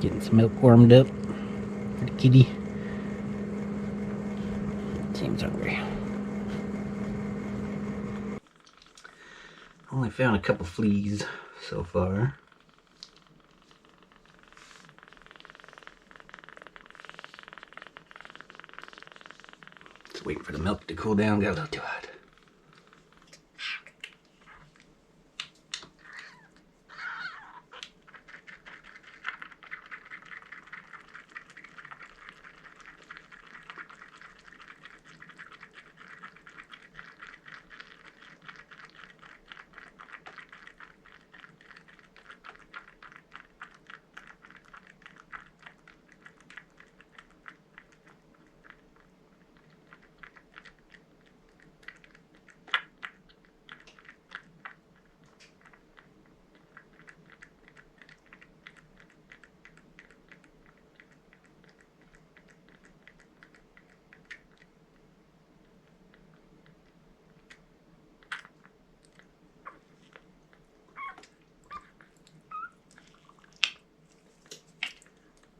Getting some milk warmed up for the kitty. Seems hungry. Only found a couple fleas so far. Just waiting for the milk to cool down. Got a little too hot.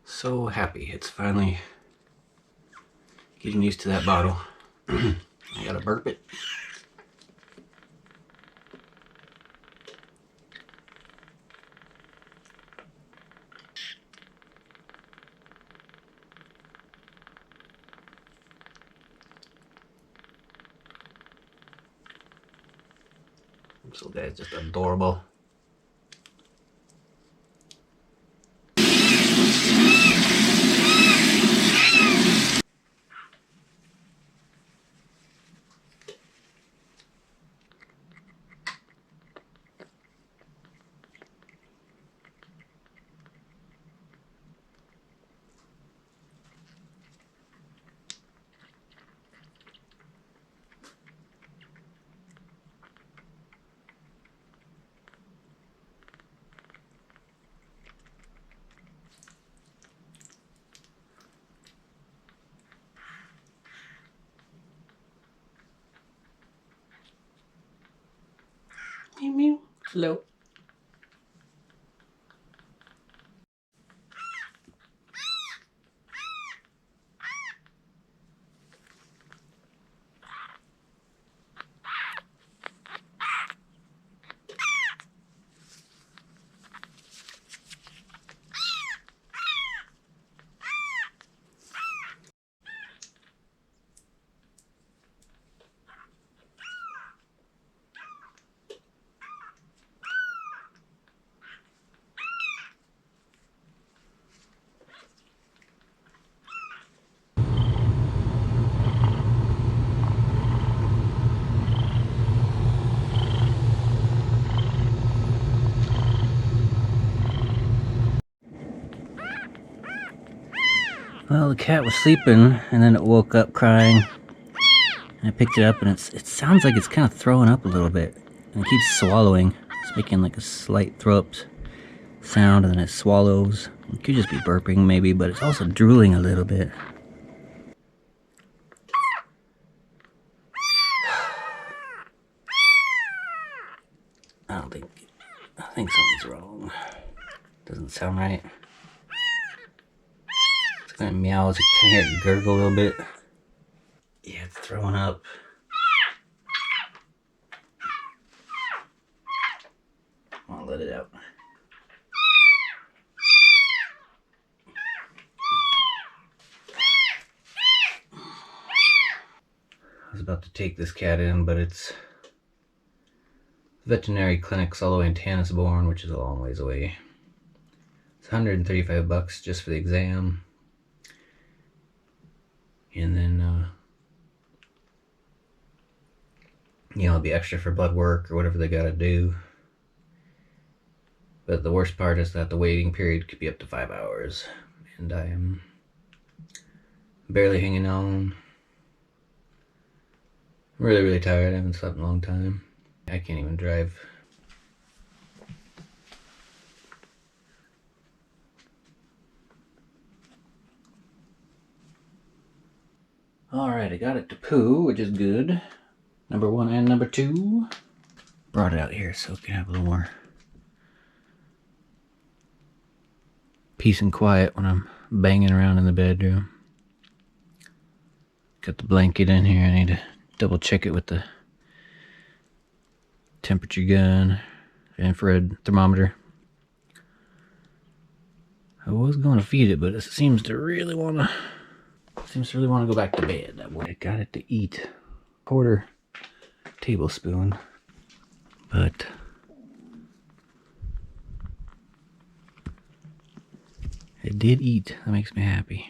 So happy it's finally getting used to that bottle. I gotta burp it. This little guy's just adorable. Meow meow. Hello. Well, the cat was sleeping, and then it woke up crying. And I picked it up, and it sounds like it's kind of throwing up a little bit. And it keeps swallowing. It's making like a slight throw-up sound, and then it swallows. It could just be burping, maybe, but it's also drooling a little bit. I think something's wrong. Doesn't sound right. It's gonna meow. It's gonna hear it gurgle a little bit. Yeah, it's throwing up. I'll let it out. I was about to take this cat in, but it's veterinary clinic's all the way in Tannisbourne, which is a long ways away. It's $135 just for the exam. And then, it'll be extra for blood work or whatever they gotta do. But the worst part is that the waiting period could be up to 5 hours. And I am barely hanging on. I'm really, really tired. I haven't slept in a long time. I can't even drive. Alright, I got it to poo, which is good. Number 1 and number 2. Brought it out here so it can have a little more peace and quiet when I'm banging around in the bedroom. Got the blanket in here. I need to double check it with the temperature gun, infrared thermometer. I was going to feed it, but it seems to really want to go back to bed. That way I got it to eat. Quarter tablespoon, but it did eat. That makes me happy.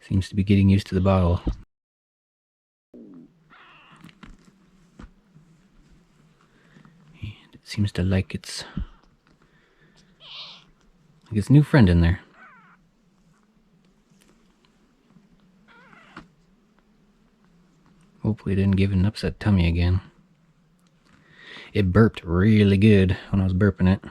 Seems to be getting used to the bottle. And it seems to like its new friend in there. Hopefully it didn't give it an upset tummy again. It burped really good when I was burping it.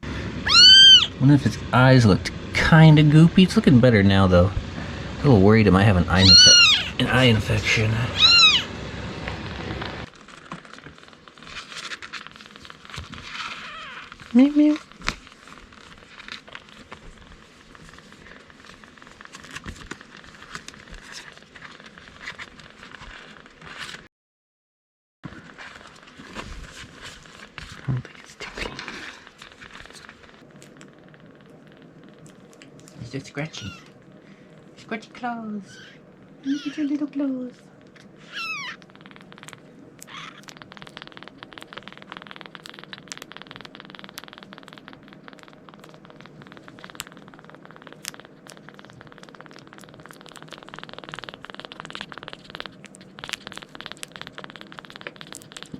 I wonder if its eyes looked kind of goopy. It's looking better now, though. A little worried it might have an eye infection. Meow meow. I don't think it's too clean. It's so scratchy. Scratchy claws. Look at your little claws.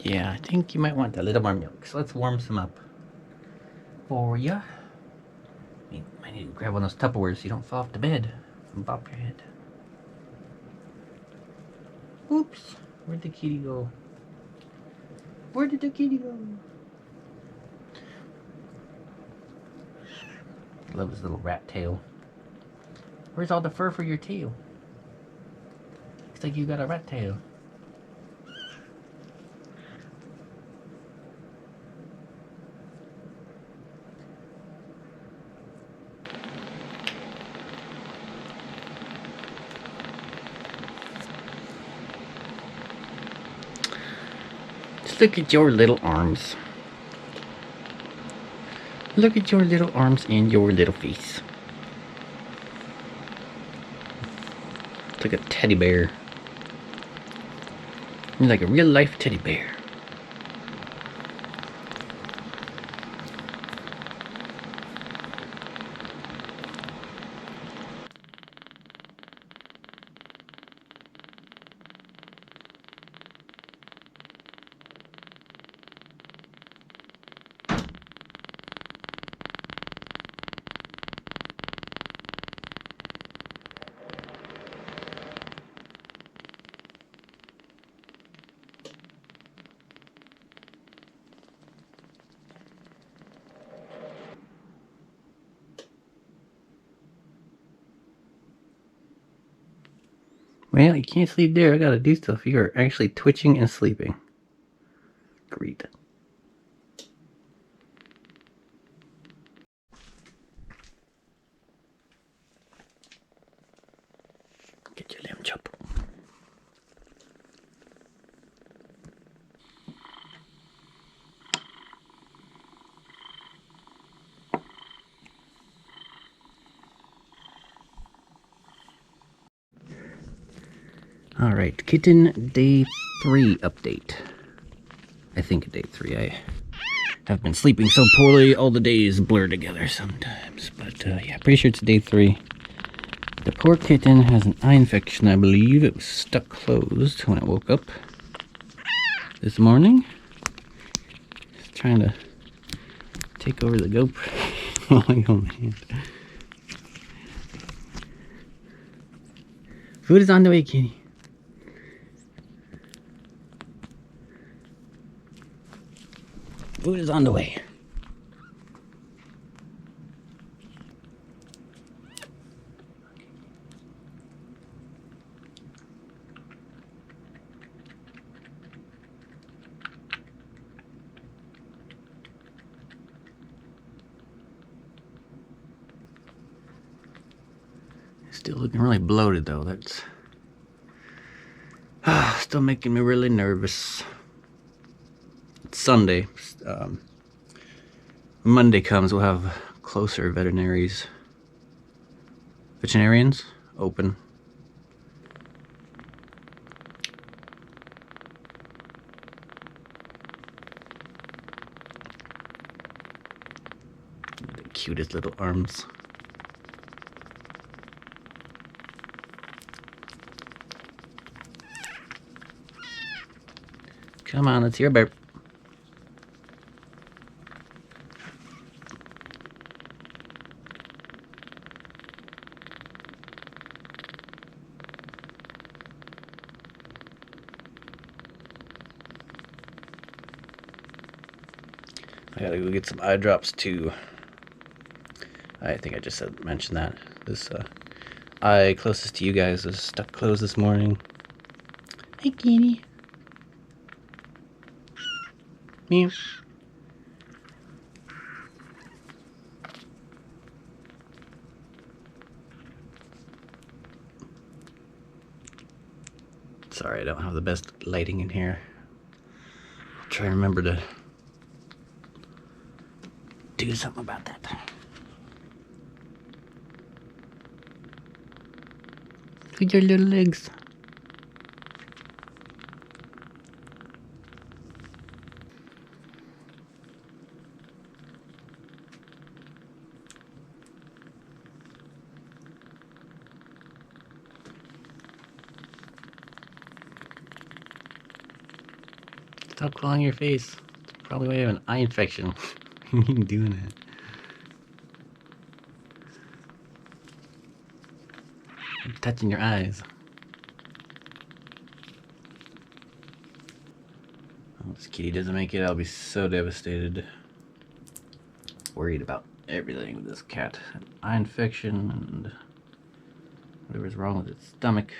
Yeah, I think you might want a little more milk. So let's warm some up for you. I need to grab one of those Tupperwares so you don't fall off the bed and bop your head. Oops, where'd the kitty go? Where did the kitty go? Love his little rat tail. Where's all the fur for your tail? Looks like you got a rat tail. Just look at your little arms. Look at your little arms and your little face. It's like a teddy bear. You're like a real life teddy bear. Well, you can't sleep there. I gotta do stuff. You are actually twitching and sleeping. Great. Get your lamb chop. Alright, Kitten Day 3 update. I think Day 3. I have been sleeping so poorly, all the days blur together sometimes. But yeah, pretty sure it's Day 3. The poor kitten has an eye infection, I believe. It was stuck closed when it woke up this morning. Just trying to take over the GoPro. Oh, man. Food is on the way, kitty. Food is on the way. Still looking really bloated though. That's still making me really nervous. It's Sunday. Monday comes, we'll have closer veterinarians open. The cutest little arms. Come on, let's hear a burp. I gotta go get some eye drops too. I think I just mentioned that. This eye closest to you guys is stuck closed this morning. Hey, kitty. Meow. Sorry, I don't have the best lighting in here. I'll try and remember to do something about that. With your little legs. Stop clawing your face. It's probably why you have an eye infection. You doing it. I'm touching your eyes. Oh, this kitty doesn't make it, I'll be so devastated. Worried about everything with this cat. An eye infection and whatever's wrong with its stomach.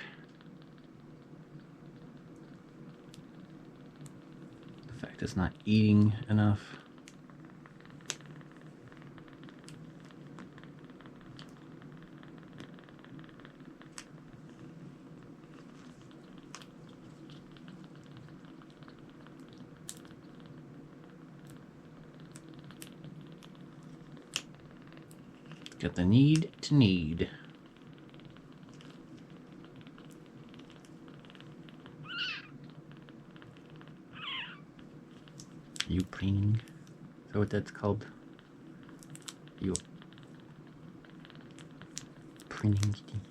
The fact it's not eating enough. Got the need to need. You preening? Is that what that's called? You preening kitty?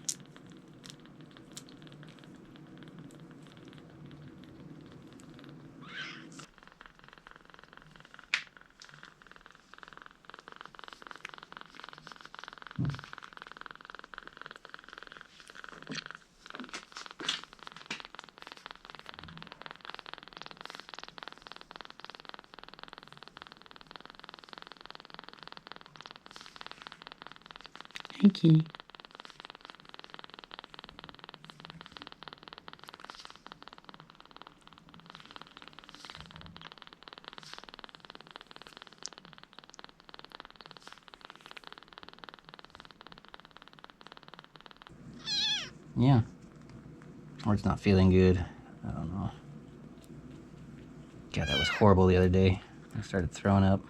Thank you. Yeah. Or it's not feeling good. I don't know. God, that was horrible the other day. I started throwing up.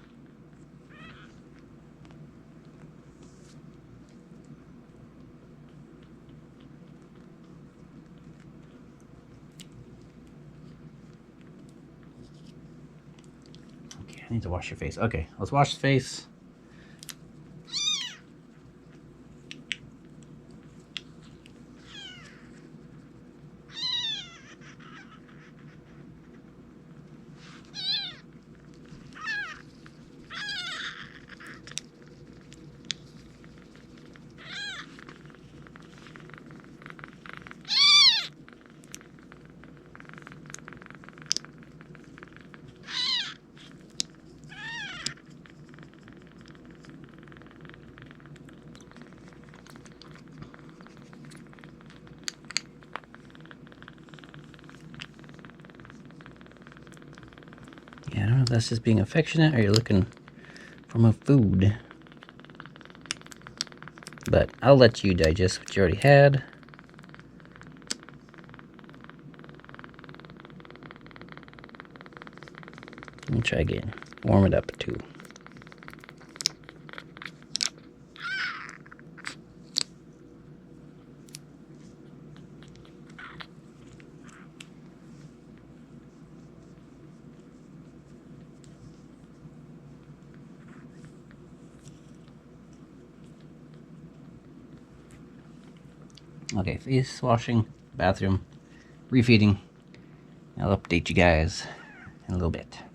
Okay, I need to wash your face. Okay, let's wash the face. Yeah, I don't know if that's just being affectionate or you're looking for more food. But I'll let you digest what you already had. Let me try again. Warm it up too. Okay, face washing, bathroom, refeeding. I'll update you guys in a little bit.